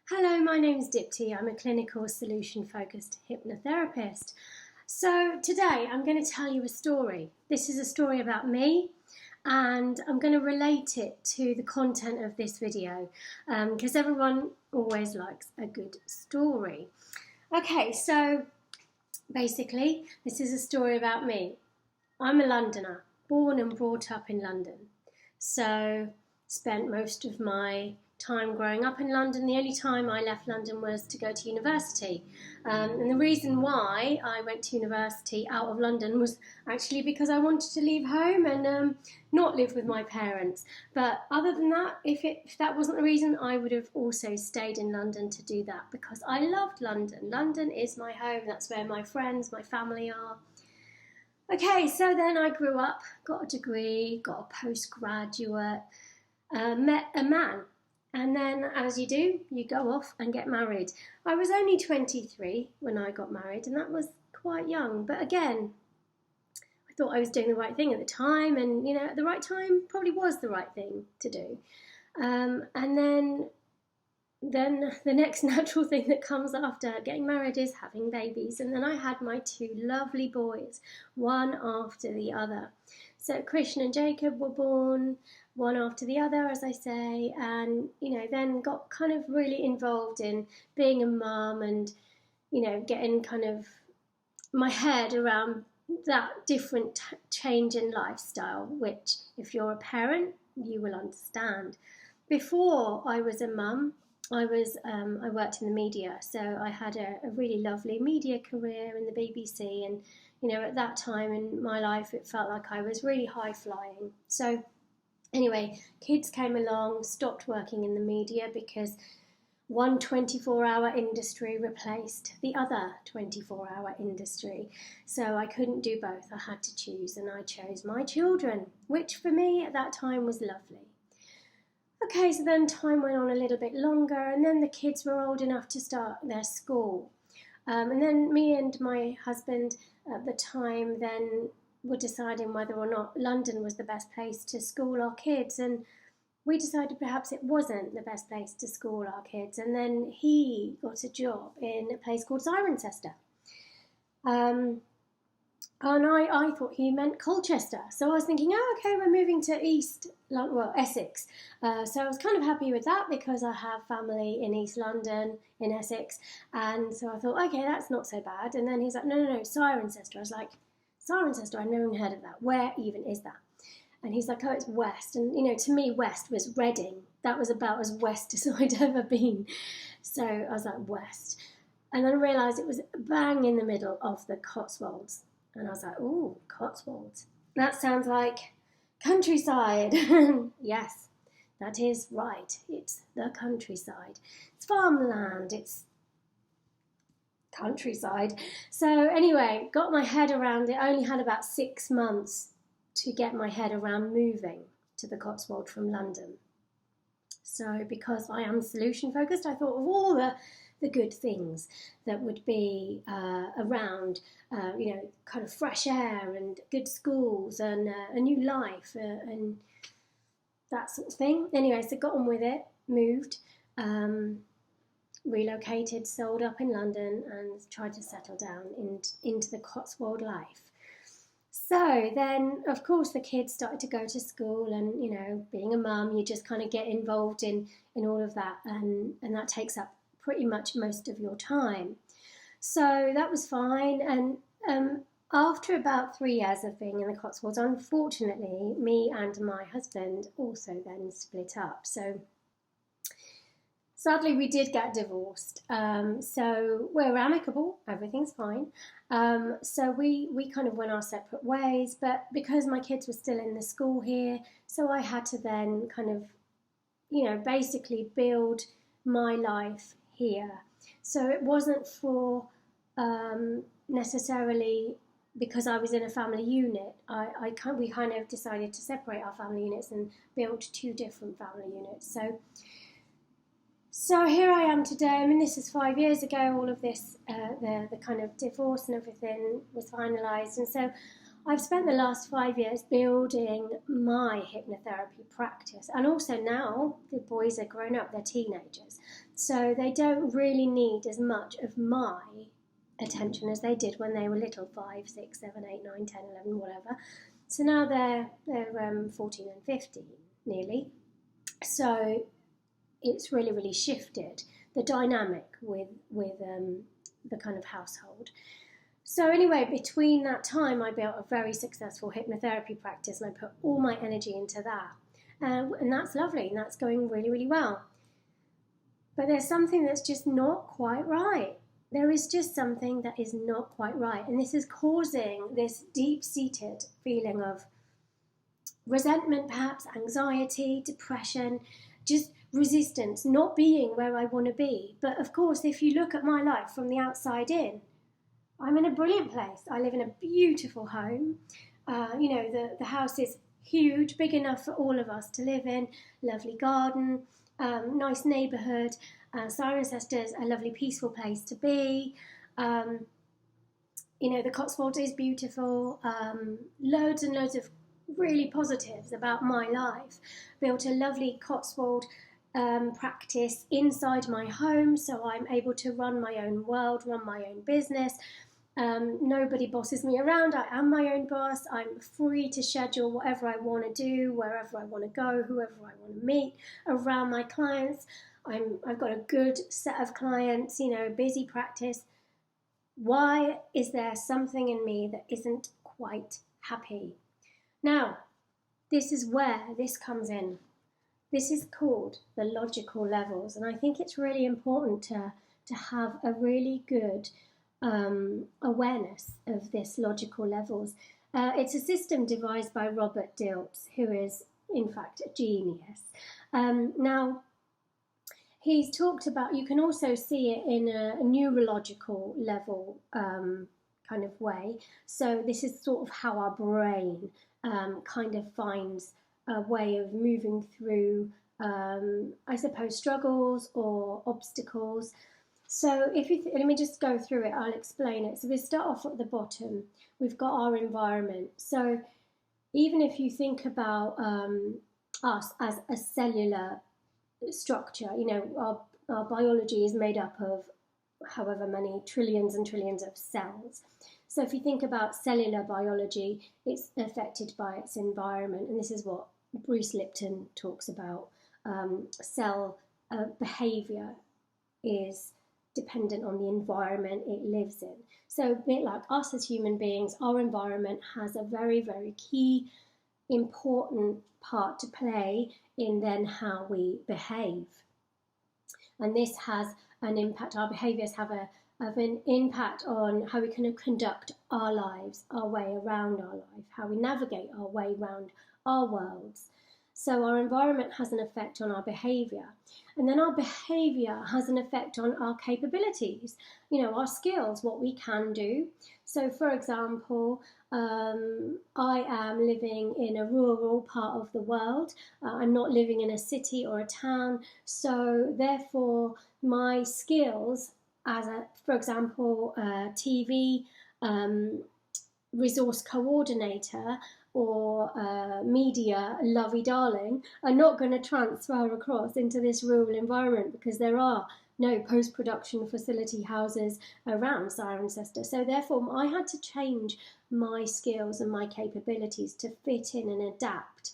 Hello, my name is Dipti. I'm a clinical solution-focused hypnotherapist. So today I'm going to tell you a story. This is a story about me and I'm going to relate it to the content of this video because everyone always likes a good story. Okay, so basically this is a story about me. I'm a Londoner, born and brought up in London. So spent most of my time growing up in London. The only time I left London was to go to university. And the reason why I went to university out of London was actually because I wanted to leave home and not live with my parents. But other than that, if that wasn't the reason, I would have also stayed in London to do that because I loved London. London is my home. That's where my friends, my family are. Okay, so then I grew up, got a degree, got a postgraduate, met a man. And then, as you do, you go off and get married. I was only 23 when I got married, and that was quite young. But again, I thought I was doing the right thing at the time, and, at the right time probably was the right thing to do. And then the next natural thing that comes after getting married is having babies. And then I had my two lovely boys, one after the other. So Christian and Jacob were born, one after the other, as I say, and, then got kind of really involved in being a mum and, getting kind of my head around that different change in lifestyle, which if you're a parent, you will understand. Before I was a mum, I worked in the media, so I had a really lovely media career in the BBC, and, at that time in my life, it felt like I was really high flying. So anyway, kids came along, stopped working in the media because one 24-hour industry replaced the other 24-hour industry. So I couldn't do both. I had to choose, and I chose my children, which for me at that time was lovely. Okay, so then time went on a little bit longer, and then the kids were old enough to start their school. And then me and my husband at the time then were deciding whether or not London was the best place to school our kids, and we decided perhaps it wasn't the best place to school our kids, and then he got a job in a place called Cirencester. And I thought he meant Colchester, so I was thinking, okay, we're moving to Essex. So I was kind of happy with that because I have family in East London, in Essex, and so I thought, okay, that's not so bad. And then he's like, no, Cirencester. I was like, Cirencester, I've never even heard of that. Where even is that? And he's like, oh, it's west. And, to me, west was Reading. That was about as west as I'd ever been. So I was like, west. And then I realised it was bang in the middle of the Cotswolds. And I was like, ooh, Cotswolds. That sounds like countryside. Yes, that is right. It's the countryside. It's farmland. It's countryside. So anyway, got my head around it. I only had about 6 months to get my head around moving to the Cotswold from London. So because I am solution focused, I thought of all the good things that would be around, kind of fresh air and good schools and a new life and that sort of thing. Anyway, so got on with it, moved, relocated, sold up in London and tried to settle down into the Cotswold life. So then, of course, the kids started to go to school and, being a mum, you just kind of get involved in all of that and that takes up pretty much most of your time. So that was fine. And after about 3 years of being in the Cotswolds, unfortunately, me and my husband also then split up. So sadly, we did get divorced. So we're amicable, everything's fine. So we kind of went our separate ways, but because my kids were still in the school here, so I had to then kind of, basically build my life here. So it wasn't for necessarily because I was in a family unit. We kind of decided to separate our family units and build 2 different family units. So here I am today. I mean, this is 5 years ago. All of this, the kind of divorce and everything was finalised, and so I've spent the last 5 years building my hypnotherapy practice, and also now the boys are grown up, they're teenagers, so they don't really need as much of my attention as they did when they were little, 5, 6, 7, 8, 9, 10, 11, whatever. So now they're 14 and 15 nearly, so it's really, really shifted the dynamic with the kind of household. So anyway, between that time, I built a very successful hypnotherapy practice, and I put all my energy into that. And that's lovely, and that's going really, really well. But there's something that's just not quite right. There is just something that is not quite right. And this is causing this deep-seated feeling of resentment, perhaps anxiety, depression, just resistance, not being where I want to be. But of course, if you look at my life from the outside in, I'm in a brilliant place. I live in a beautiful home. The house is huge, big enough for all of us to live in. Lovely garden, nice neighbourhood. Cirencester's a lovely, peaceful place to be. The Cotswolds is beautiful. Loads and loads of really positives about my life. Built a lovely Cotswold practice inside my home, so I'm able to run my own world, run my own business. Nobody bosses me around. I am my own boss. I'm free to schedule whatever I want to do, wherever I want to go, whoever I want to meet, around my clients. I've got a good set of clients, busy practice. Why is there something in me that isn't quite happy? Now, this is where this comes in. This is called the logical levels, and I think it's really important to have a really good awareness of this logical levels. It's a system devised by Robert Dilts, who is in fact a genius. Now, he's talked about, you can also see it in a neurological level kind of way. So this is sort of how our brain kind of finds a way of moving through, I suppose, struggles or obstacles. So let me just go through it, I'll explain it. So we start off at the bottom, we've got our environment. So even if you think about us as a cellular structure, our biology is made up of however many trillions and trillions of cells. So if you think about cellular biology, it's affected by its environment, and this is what Bruce Lipton talks about. Cell behaviour is dependent on the environment it lives in. So a bit like us as human beings, our environment has a very, very key, important part to play in then how we behave. And this has an impact, our behaviours have an impact on how we can conduct our lives, our way around our life, how we navigate our way around our worlds. So our environment has an effect on our behaviour. And then our behaviour has an effect on our capabilities, our skills, what we can do. So for example, I am living in a rural part of the world. I'm not living in a city or a town. So therefore, my skills as for example, TV resource coordinator or media lovey-darling are not going to transfer across into this rural environment because there are no post-production facility houses around Cirencester. So therefore I had to change my skills and my capabilities to fit in and adapt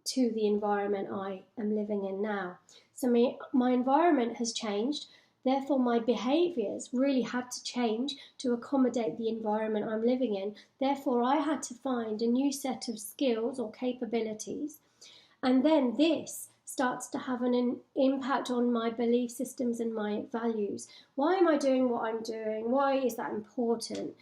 to the environment I am living in now. So my environment has changed. Therefore, my behaviours really had to change to accommodate the environment I'm living in. Therefore, I had to find a new set of skills or capabilities. And then this starts to have an impact on my belief systems and my values. Why am I doing what I'm doing? Why is that important?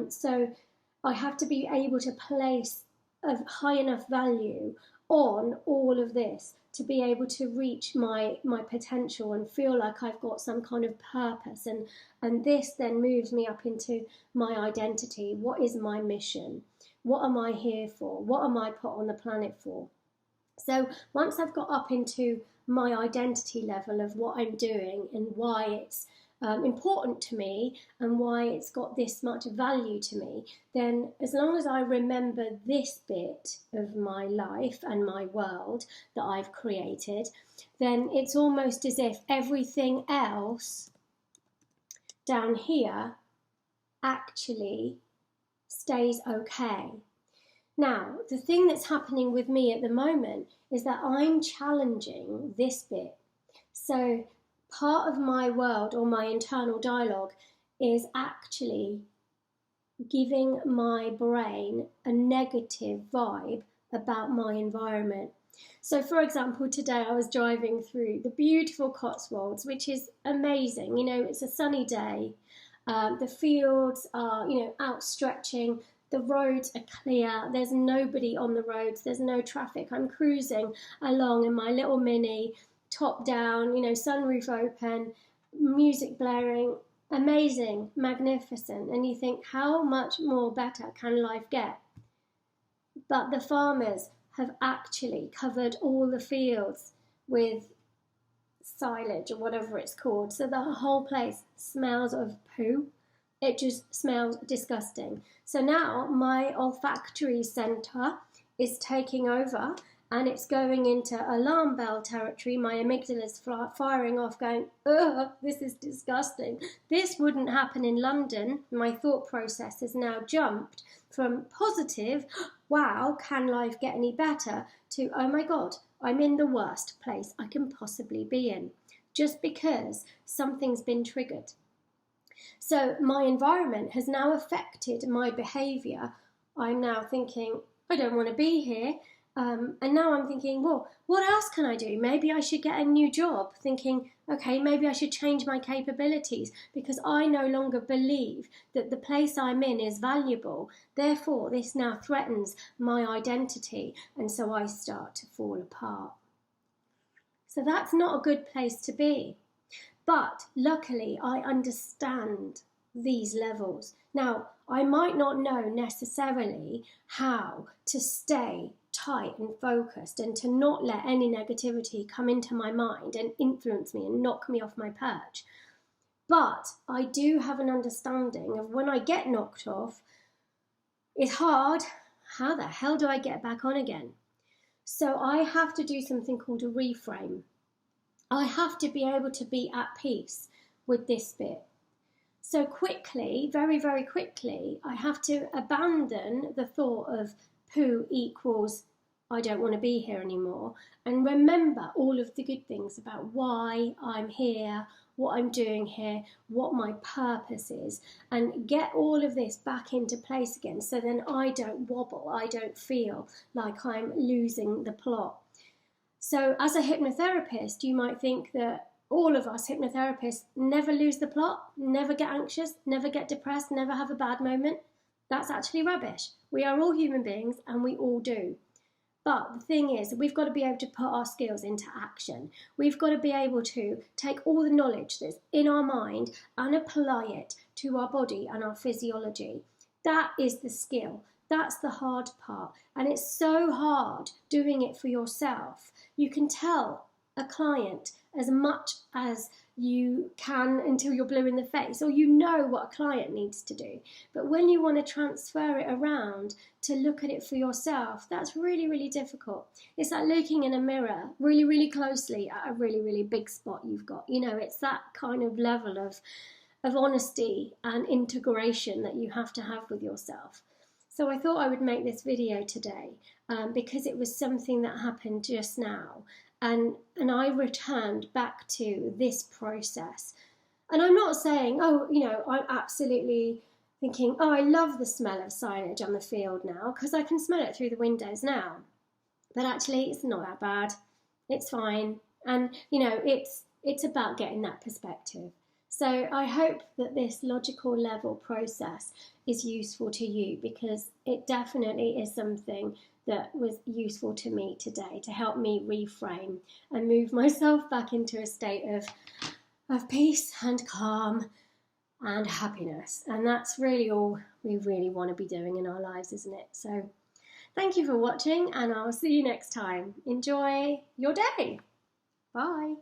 So I have to be able to place a high enough value on all of this to be able to reach my potential and feel like I've got some kind of purpose. And this then moves me up into my identity. What is my mission? What am I here for? What am I put on the planet for? So once I've got up into my identity level of what I'm doing and why it's important to me and why it's got this much value to me, then as long as I remember this bit of my life and my world that I've created, then it's almost as if everything else down here actually stays okay. Now, the thing that's happening with me at the moment is that I'm challenging this bit. So part of my world, or my internal dialogue, is actually giving my brain a negative vibe about my environment. So for example, today I was driving through the beautiful Cotswolds, which is amazing. You know, it's a sunny day. The fields are, you know, outstretching. The roads are clear. There's nobody on the roads. There's no traffic. I'm cruising along in my little Mini, top down, you know, sunroof open, music blaring, amazing, magnificent. And you think, how much more better can life get? But the farmers have actually covered all the fields with silage or whatever it's called. So the whole place smells of poo. It just smells disgusting. So now my olfactory centre is taking over, and it's going into alarm bell territory. My amygdala's firing off, going, ugh, this is disgusting. This wouldn't happen in London. My thought process has now jumped from positive, wow, can life get any better, to, oh my God, I'm in the worst place I can possibly be in, just because something's been triggered. So my environment has now affected my behaviour. I'm now thinking, I don't want to be here. And now I'm thinking, well, what else can I do? Maybe I should get a new job. Thinking, okay, maybe I should change my capabilities, because I no longer believe that the place I'm in is valuable. Therefore, this now threatens my identity, and so I start to fall apart. So that's not a good place to be. But luckily, I understand these levels. Now, I might not know necessarily how to stay tight and focused and to not let any negativity come into my mind and influence me and knock me off my perch. But I do have an understanding of when I get knocked off, it's hard. How the hell do I get back on again? So I have to do something called a reframe. I have to be able to be at peace with this bit. So quickly, very, very quickly, I have to abandon the thought of poo equals I don't want to be here anymore, and remember all of the good things about why I'm here, what I'm doing here, what my purpose is, and get all of this back into place again, so then I don't wobble, I don't feel like I'm losing the plot. So as a hypnotherapist, you might think that all of us hypnotherapists never lose the plot, never get anxious, never get depressed, never have a bad moment. That's actually rubbish. We are all human beings and we all do. But the thing is, we've got to be able to put our skills into action. We've got to be able to take all the knowledge that's in our mind and apply it to our body and our physiology. That is the skill. That's the hard part. And it's so hard doing it for yourself. You can tell a client as much as you can until you're blue in the face, or you know what a client needs to do. But when you want to transfer it around to look at it for yourself, that's really, really difficult. It's like looking in a mirror really, really closely at a really, really big spot you've got. You know, it's that kind of level of honesty and integration that you have to have with yourself. So I thought I would make this video today because it was something that happened just now. And I returned back to this process. And I'm not saying, oh, you know, I'm absolutely thinking, oh, I love the smell of silage on the field now, because I can smell it through the windows now. But actually, it's not that bad. It's fine. And, you know, it's about getting that perspective. So I hope that this logical level process is useful to you, because it definitely is something that was useful to me today to help me reframe and move myself back into a state of peace and calm and happiness. And that's really all we really want to be doing in our lives, isn't it? So thank you for watching, and I'll see you next time. Enjoy your day. Bye.